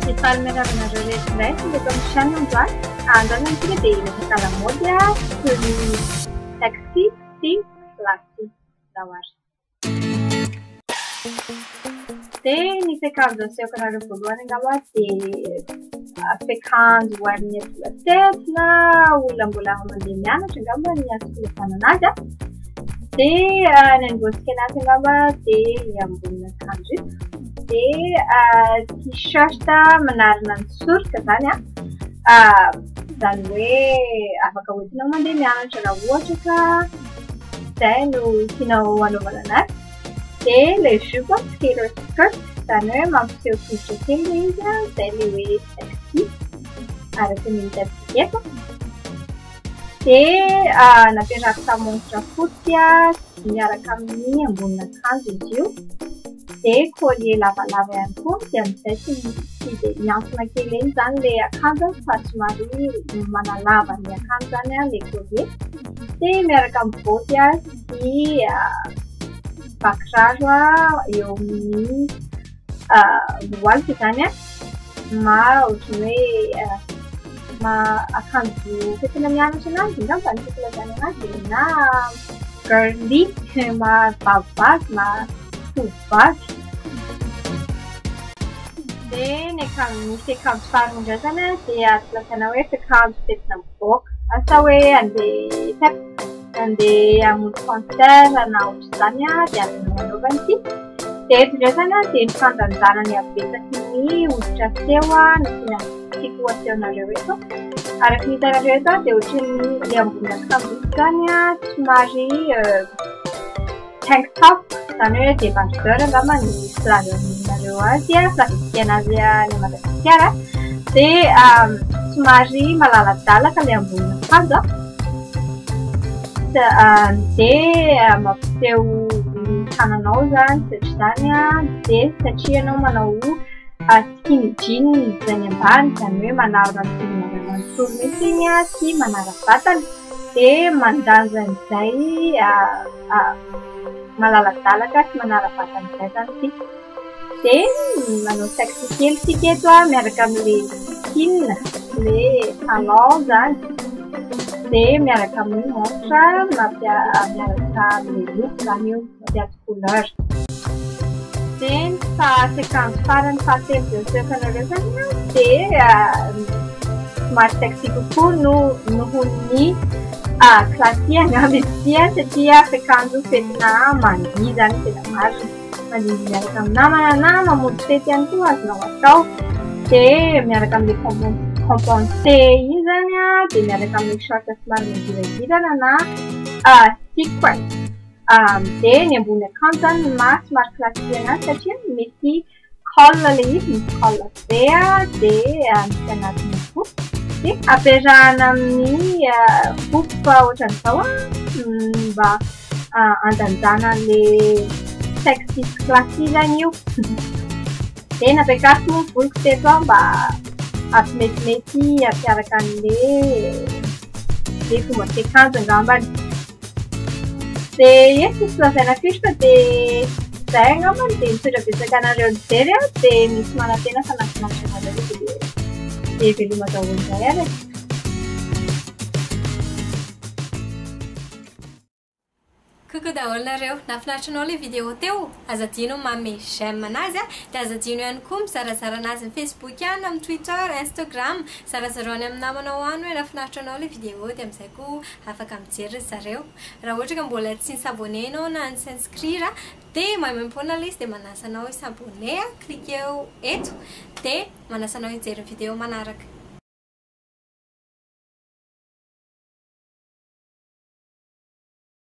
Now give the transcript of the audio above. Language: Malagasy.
Principalmente na região de Comixana, andando em Crideira, cada moda, sexy, sim, classe, da Washington. Nesse caso, se eu quero falar em galera africanos, o arnia pela tetna, o lambola romandiniana, chegava a minha escola nada. Negócio que nós chegava yambuna kanji. T-shirt menarnan sur katanya. Dalwe apakah itu romandiniana chega wachaka. No kino wanovalana. Le jupa skater skirt sana mampu seu kinja tele sexy ada keminta pequeno na perata monstra futia senhora caminha bunda candidio colher lava em ponto e sete yang naquele zane a casa faz mari mana lava minha casa né le colher mera campotia Bakrajwa eu me voal kitanya ma utme ma akan tu kita namanya nasional tidak bantu kita na girly ma babas ma tupas nekam farm jasana dia telakanawe sekam tetnam pok asawe ande tap ande yang konser na utanya dia menovanti biasanya di kandan ya bisa kini udah sewa na situasi na itu ada kita itu dia yang punya kampusnya semari tank top sana di pasar gama di selatan Malaysia selatan Asia ni mana sekarang semari malalala kalian punya kaza mapseu tananao zany satria satria anao manao skinny jeans zany ambany zany hoe manarona manontolo mihitsy iny sy manara-batana mandanja an'izay malaladalaka sy manara-batana izay zany ty manao sexy kely sika eto miaraka amin'le skin le talon zany miaraka amin'ny montre miaraka amin'ny look zany io mampiady couleur sequence farany fahatelo sekanareo zany somary sexy kokoa noho ny klasy angamba izy ity satria fiakanjo fetina mandihy zany tena maro mandihy miaraka amin'ny namana na mamonjy fety ihany koa azonao atao miaraka amin'le compensé iny zany dia miaraka amin'ny short somary midirandirana na sequin dia ny ambony akanjo zany somary classique anazy satria misy col le izy misy col be dia misy anatiny fo dia ampiarahana amin'ny boka ohatran'izao mba andanjana le sexy classique zany io dia nampiakaso moa voliko teto mba metimety ampiaraka an'le fomba fiakanjo angambany dia misy lazaina firy fa dia izay angambany dia mitondra betsaka anareo nijery dia misy manantena fanafinaritra anareo dia veloma daholo izay ary Coucou daholo nafinaritra le vidéo teo azadino mamy j'aime anazy dia azadino ihany koa mizarazara anazy amin'ny Facebook ihany amin'ny Twitter, Instagram zarazarony amin'ny namanao any hoe nafinaritra anao le vidéo dia amin'izay koa afaka mijery zareo raha ohatra ka mbola tsy nisabone anao na ny s'inscrire dia maimaimpona list dia manasa anao s'abone cliquez eto dia manasa anao hijery vidéo manaraka